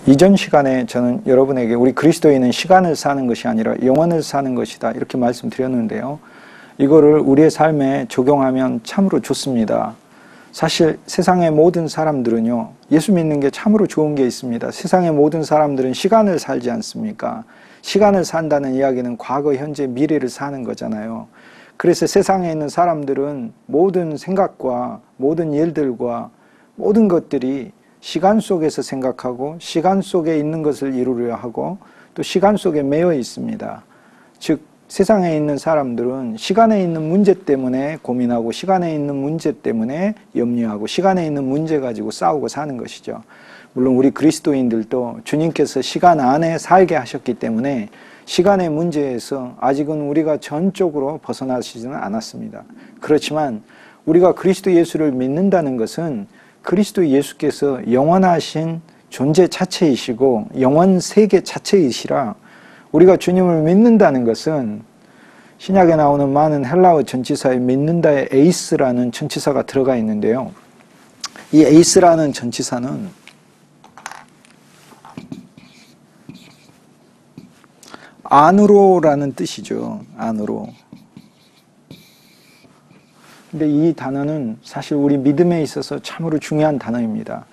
이전 시간에 저는 여러분에게 우리 그리스도인은 시간을 사는 것이 아니라 영원을 사는 것이다 이렇게 말씀드렸는데요. 이거를 우리의 삶에 적용하면 참으로 좋습니다. 사실 세상의 모든 사람들은요, 예수 믿는 게 참으로 좋은 게 있습니다. 세상의 모든 사람들은 시간을 살지 않습니까? 시간을 산다는 이야기는 과거, 현재, 미래를 사는 거잖아요. 그래서 세상에 있는 사람들은 모든 생각과 모든 일들과 모든 것들이 시간 속에서 생각하고 시간 속에 있는 것을 이루려 하고 또 시간 속에 매여 있습니다. 즉 세상에 있는 사람들은 시간에 있는 문제 때문에 고민하고 시간에 있는 문제 때문에 염려하고 시간에 있는 문제 가지고 싸우고 사는 것이죠. 물론 우리 그리스도인들도 주님께서 시간 안에 살게 하셨기 때문에 시간의 문제에서 아직은 우리가 전적으로 벗어나시지는 않았습니다. 그렇지만 우리가 그리스도 예수를 믿는다는 것은 그리스도 예수께서 영원하신 존재 자체이시고 영원 세계 자체이시라 우리가 주님을 믿는다는 것은 신약에 나오는 많은 헬라어 전치사에 믿는다의 에이스라는 전치사가 들어가 있는데요. 이 에이스라는 전치사는 안으로라는 뜻이죠. 안으로. 근데 이 단어는 사실 우리 믿음에 있어서 참으로 중요한 단어입니다.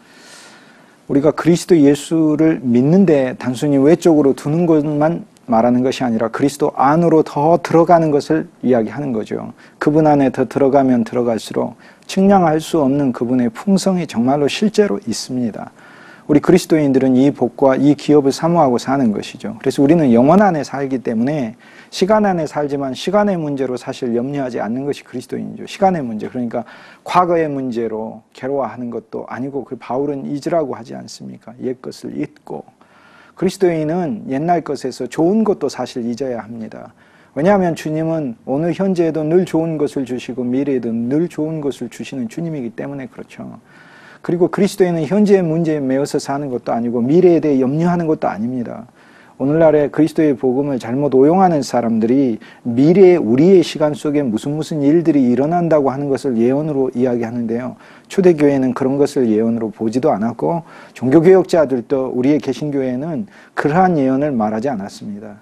우리가 그리스도 예수를 믿는데 단순히 외적으로 두는 것만 말하는 것이 아니라 그리스도 안으로 더 들어가는 것을 이야기하는 거죠. 그분 안에 더 들어가면 들어갈수록 측량할 수 없는 그분의 풍성이 정말로 실제로 있습니다. 우리 그리스도인들은 이 복과 이 기업을 사모하고 사는 것이죠. 그래서 우리는 영원 안에 살기 때문에 시간 안에 살지만 시간의 문제로 사실 염려하지 않는 것이 그리스도인이죠. 시간의 문제, 그러니까 과거의 문제로 괴로워하는 것도 아니고 그 바울은 잊으라고 하지 않습니까? 옛 것을 잊고. 그리스도인은 옛날 것에서 좋은 것도 사실 잊어야 합니다. 왜냐하면 주님은 오늘 현재에도 늘 좋은 것을 주시고 미래에도 늘 좋은 것을 주시는 주님이기 때문에 그렇죠. 그리고 그리스도인은 현재의 문제에 매여서 사는 것도 아니고 미래에 대해 염려하는 것도 아닙니다. 오늘날에 그리스도의 복음을 잘못 오용하는 사람들이 미래의 우리의 시간 속에 무슨 일들이 일어난다고 하는 것을 예언으로 이야기하는데요. 초대교회는 그런 것을 예언으로 보지도 않았고 종교개혁자들도 우리의 개신교회는 그러한 예언을 말하지 않았습니다.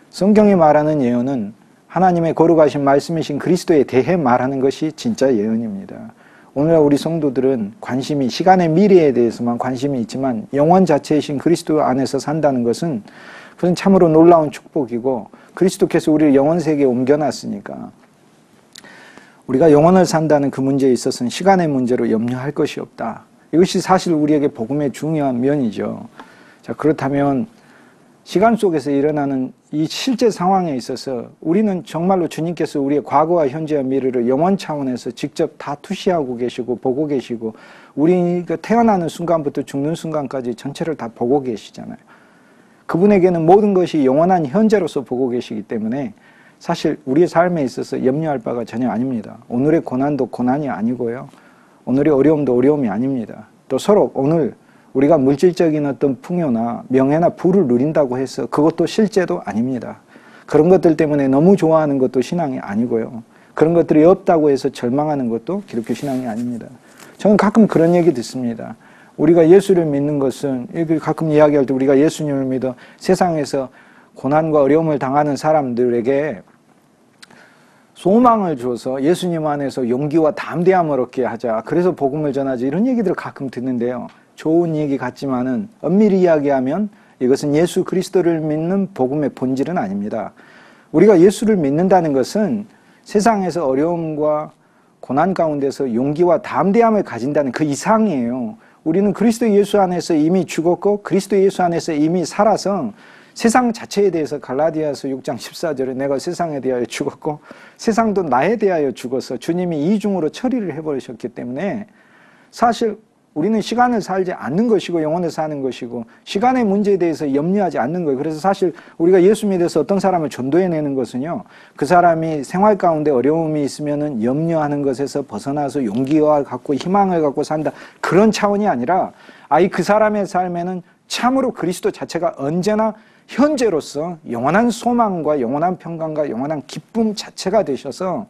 성경이 말하는 예언은 하나님의 거룩하신 말씀이신 그리스도에 대해 말하는 것이 진짜 예언입니다. 오늘날 우리 성도들은 관심이 시간의 미래에 대해서만 관심이 있지만 영원 자체이신 그리스도 안에서 산다는 것은 그건 참으로 놀라운 축복이고 그리스도께서 우리를 영원 세계에 옮겨놨으니까 우리가 영원을 산다는 그 문제에 있어서는 시간의 문제로 염려할 것이 없다. 이것이 사실 우리에게 복음의 중요한 면이죠. 자, 그렇다면 시간 속에서 일어나는 이 실제 상황에 있어서 우리는 정말로 주님께서 우리의 과거와 현재와 미래를 영원 차원에서 직접 다 투시하고 계시고 보고 계시고 우리가 태어나는 순간부터 죽는 순간까지 전체를 다 보고 계시잖아요. 그분에게는 모든 것이 영원한 현재로서 보고 계시기 때문에 사실 우리의 삶에 있어서 염려할 바가 전혀 아닙니다. 오늘의 고난도 고난이 아니고요. 오늘의 어려움도 어려움이 아닙니다. 또 서로 오늘 우리가 물질적인 어떤 풍요나 명예나 부를 누린다고 해서 그것도 실제도 아닙니다. 그런 것들 때문에 너무 좋아하는 것도 신앙이 아니고요. 그런 것들이 없다고 해서 절망하는 것도 기독교 신앙이 아닙니다. 저는 가끔 그런 얘기 듣습니다. 우리가 예수를 믿는 것은 가끔 이야기할 때 우리가 예수님을 믿어 세상에서 고난과 어려움을 당하는 사람들에게 소망을 줘서 예수님 안에서 용기와 담대함을 얻게 하자. 그래서 복음을 전하지. 이런 얘기들을 가끔 듣는데요. 좋은 얘기 같지만은 엄밀히 이야기하면 이것은 예수 그리스도를 믿는 복음의 본질은 아닙니다. 우리가 예수를 믿는다는 것은 세상에서 어려움과 고난 가운데서 용기와 담대함을 가진다는 그 이상이에요. 우리는 그리스도 예수 안에서 이미 죽었고 그리스도 예수 안에서 이미 살아서 세상 자체에 대해서 갈라디아서 6장 14절에 내가 세상에 대하여 죽었고 세상도 나에 대하여 죽어서 주님이 이중으로 처리를 해버리셨기 때문에 사실 우리는 시간을 살지 않는 것이고 영원을 사는 것이고 시간의 문제에 대해서 염려하지 않는 거예요. 그래서 사실 우리가 예수 믿어서 어떤 사람을 전도해내는 것은요. 그 사람이 생활 가운데 어려움이 있으면은 염려하는 것에서 벗어나서 용기와 갖고 희망을 갖고 산다. 그런 차원이 아니라 아예 그 사람의 삶에는 참으로 그리스도 자체가 언제나 현재로서 영원한 소망과 영원한 평강과 영원한 기쁨 자체가 되셔서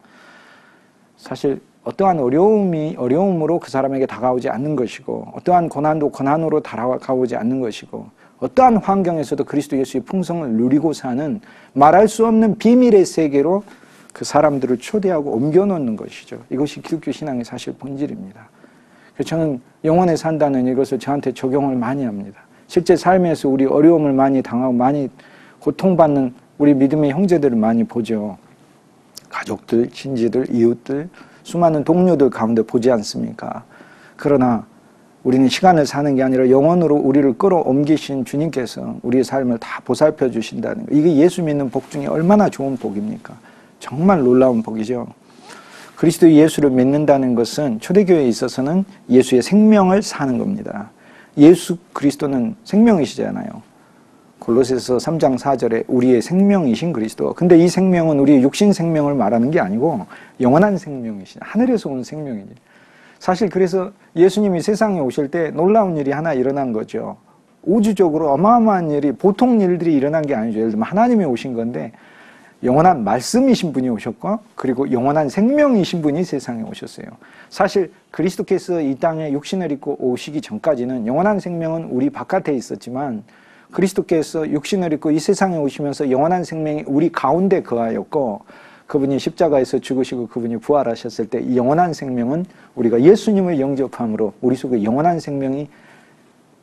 사실 어떠한 어려움으로 그 사람에게 다가오지 않는 것이고, 어떠한 고난도 고난으로 다가오지 않는 것이고, 어떠한 환경에서도 그리스도 예수의 풍성을 누리고 사는 말할 수 없는 비밀의 세계로 그 사람들을 초대하고 옮겨놓는 것이죠. 이것이 기독교 신앙의 사실 본질입니다. 그래서 저는 영원에 산다는 이것을 저한테 적용을 많이 합니다. 실제 삶에서 우리 어려움을 많이 당하고 많이 고통받는 우리 믿음의 형제들을 많이 보죠. 가족들, 친지들, 이웃들, 수많은 동료들 가운데 보지 않습니까? 그러나 우리는 시간을 사는 게 아니라 영원으로 우리를 끌어옮기신 주님께서 우리의 삶을 다 보살펴 주신다는 거. 이게 예수 믿는 복 중에 얼마나 좋은 복입니까? 정말 놀라운 복이죠. 그리스도 예수를 믿는다는 것은 초대교회에 있어서는 예수의 생명을 사는 겁니다. 예수 그리스도는 생명이시잖아요. 골로새서 3장 4절에 우리의 생명이신 그리스도. 근데 이 생명은 우리의 육신 생명을 말하는 게 아니고 영원한 생명이신, 하늘에서 온 생명이지. 사실 그래서 예수님이 세상에 오실 때 놀라운 일이 하나 일어난 거죠. 우주적으로 어마어마한 일이, 보통 일들이 일어난 게 아니죠. 예를 들면 하나님이 오신 건데 영원한 말씀이신 분이 오셨고, 그리고 영원한 생명이신 분이 세상에 오셨어요. 사실 그리스도께서 이 땅에 육신을 입고 오시기 전까지는 영원한 생명은 우리 바깥에 있었지만, 그리스도께서 육신을 입고 이 세상에 오시면서 영원한 생명이 우리 가운데 거하였고, 그분이 십자가에서 죽으시고 그분이 부활하셨을 때 이 영원한 생명은 우리가 예수님을 영접함으로 우리 속에 영원한 생명이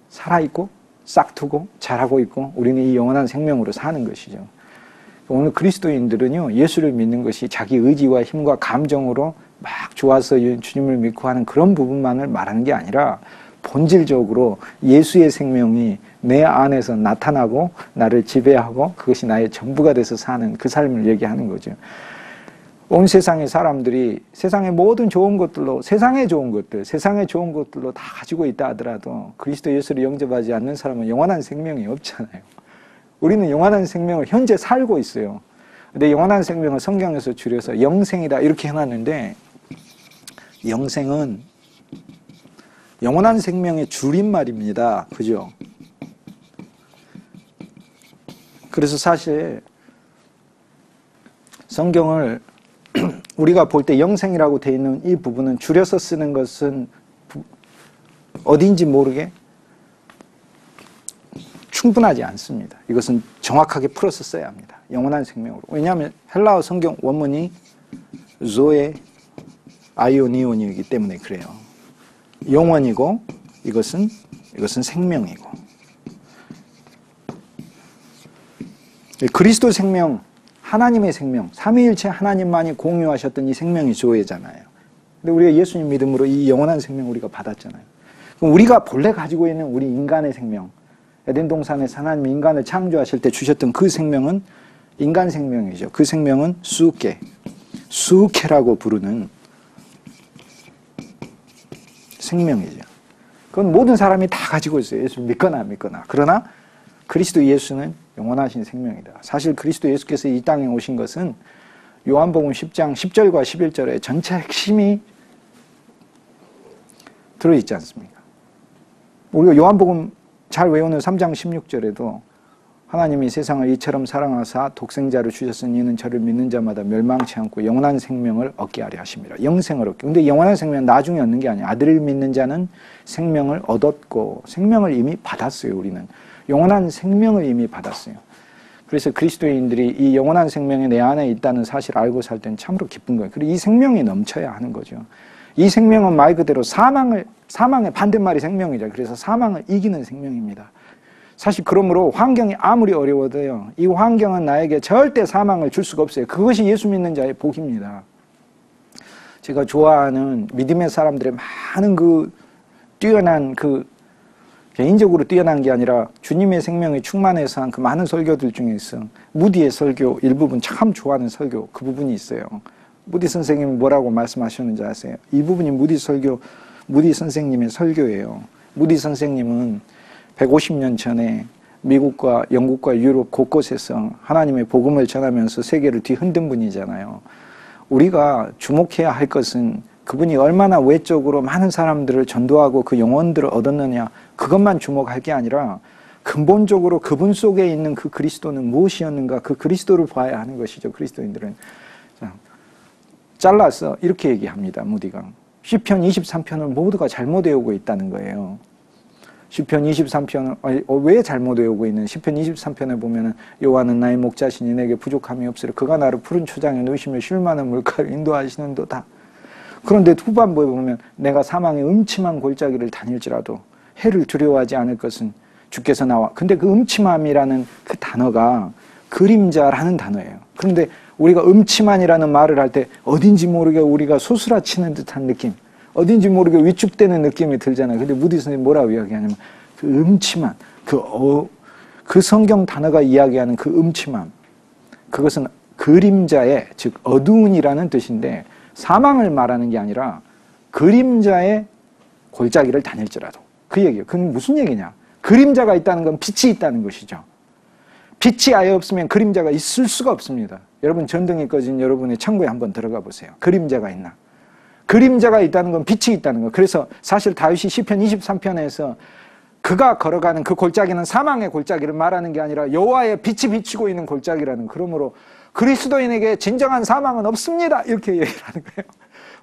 살아있고 싹트고 자라고 있고, 우리는 이 영원한 생명으로 사는 것이죠. 오늘 그리스도인들은요, 예수를 믿는 것이 자기 의지와 힘과 감정으로 막 좋아서 주님을 믿고 하는 그런 부분만을 말하는 게 아니라, 본질적으로 예수의 생명이 내 안에서 나타나고 나를 지배하고 그것이 나의 전부가 돼서 사는 그 삶을 얘기하는 거죠. 온 세상의 사람들이 세상의 모든 좋은 것들로, 세상의 좋은 것들로 다 가지고 있다 하더라도 그리스도 예수를 영접하지 않는 사람은 영원한 생명이 없잖아요. 우리는 영원한 생명을 현재 살고 있어요. 근데 영원한 생명을 성경에서 줄여서 영생이다 이렇게 해놨는데, 영생은 영원한 생명의 줄임말입니다. 그죠? 그래서 사실 성경을 우리가 볼 때 영생이라고 되어 있는 이 부분은 줄여서 쓰는 것은 어딘지 모르게 충분하지 않습니다. 이것은 정확하게 풀어서 써야 합니다. 영원한 생명으로. 왜냐하면 헬라어 성경 원문이 조에 아이오니온이기 때문에 그래요. 영원이고 이것은 생명이고. 그리스도 생명, 하나님의 생명, 삼위일체 하나님만이 공유하셨던 이 생명이 조회잖아요. 근데 우리가 예수님 믿음으로 이 영원한 생명 우리가 받았잖아요. 그럼 우리가 본래 가지고 있는 우리 인간의 생명, 에덴 동산에서 하나님 인간을 창조하실 때 주셨던 그 생명은 인간 생명이죠. 그 생명은 수케라고 부르는 생명이죠. 그건 모든 사람이 다 가지고 있어요. 예수 믿거나 안 믿거나. 그러나 그리스도 예수는 영원하신 생명이다. 사실 그리스도 예수께서 이 땅에 오신 것은 요한복음 10장 10절과 11절에 전체 핵심이 들어있지 않습니까? 우리가 요한복음 잘 외우는 3장 16절에도 하나님이 세상을 이처럼 사랑하사 독생자를 주셨으니 이는 저를 믿는 자마다 멸망치 않고 영원한 생명을 얻게 하려 하심이라. 영생을 얻게. 근데 영원한 생명은 나중에 얻는 게 아니에요. 아들을 믿는 자는 생명을 얻었고, 생명을 이미 받았어요. 우리는 영원한 생명을 이미 받았어요. 그래서 그리스도인들이 이 영원한 생명이 내 안에 있다는 사실을 알고 살 때는 참으로 기쁜 거예요. 그리고 이 생명이 넘쳐야 하는 거죠. 이 생명은 말 그대로 사망의 반대말이 생명이죠. 그래서 사망을 이기는 생명입니다. 사실 그러므로 환경이 아무리 어려워도요, 이 환경은 나에게 절대 사망을 줄 수가 없어요. 그것이 예수 믿는 자의 복입니다. 제가 좋아하는 믿음의 사람들의 많은 뛰어난 개인적으로 뛰어난 게 아니라 주님의 생명이 충만해서 한 그 많은 설교들 중에서 무디의 설교 일부분 참 좋아하는 설교 그 부분이 있어요. 무디 선생님이 뭐라고 말씀하셨는지 아세요? 이 부분이 무디 선생님의 설교예요. 무디 선생님은 150년 전에 미국과 영국과 유럽 곳곳에서 하나님의 복음을 전하면서 세계를 뒤흔든 분이잖아요. 우리가 주목해야 할 것은 그분이 얼마나 외적으로 많은 사람들을 전도하고 그 영혼들을 얻었느냐, 그것만 주목할 게 아니라 근본적으로 그분 속에 있는 그 그리스도는 무엇이었는가, 그 그리스도를 봐야 하는 것이죠. 그리스도인들은 잘라서 이렇게 얘기합니다. 무디가 시편 23편을 모두가 잘못 외우고 있다는 거예요. 시편 23편을 왜 잘못 외우고 있는? 시편 23편에 보면은 여호와는 나의 목자시니 내게 부족함이 없으리 그가 나를 푸른 초장에 누이시며 쉴 만한 물가로 인도하시는도다. 그런데 후반부에 보면 내가 사망의 음침한 골짜기를 다닐지라도 해를 두려워하지 않을 것은 주께서 나와. 근데 그 음침함이라는 그 단어가 그림자라는 단어예요. 그런데 우리가 음침한이라는 말을 할 때 어딘지 모르게 우리가 소스라치는 듯한 느낌, 어딘지 모르게 위축되는 느낌이 들잖아요. 근데 무디 선생님이 뭐라고 이야기하냐면 그 음침한, 그 성경 단어가 이야기하는 그 음침함, 그것은 그림자의, 즉 어두운이라는 뜻인데 사망을 말하는 게 아니라 그림자의 골짜기를 다닐지라도, 그 얘기예요. 그건 무슨 얘기냐? 그림자가 있다는 건 빛이 있다는 것이죠. 빛이 아예 없으면 그림자가 있을 수가 없습니다. 여러분 전등이 꺼진 여러분의 창고에 한번 들어가 보세요. 그림자가 있나? 그림자가 있다는 건 빛이 있다는 거. 그래서 사실 다윗이 시편 23편에서 그가 걸어가는 그 골짜기는 사망의 골짜기를 말하는 게 아니라 여호와의 빛이 비치고 있는 골짜기라는, 그러므로 그리스도인에게 진정한 사망은 없습니다. 이렇게 얘기를 하는 거예요.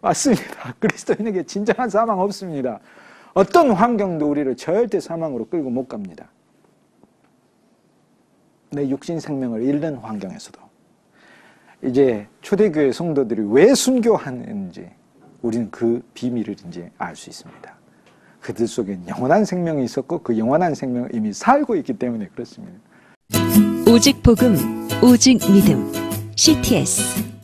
맞습니다. 그리스도인에게 진정한 사망 없습니다. 어떤 환경도 우리를 절대 사망으로 끌고 못 갑니다. 내 육신 생명을 잃는 환경에서도. 이제 초대교회 성도들이 왜 순교하는지 우리는 그 비밀을 이제 알 수 있습니다. 그들 속에 영원한 생명이 있었고 그 영원한 생명을 이미 살고 있기 때문에 그렇습니다. 오직 복음, 오직 믿음, CTS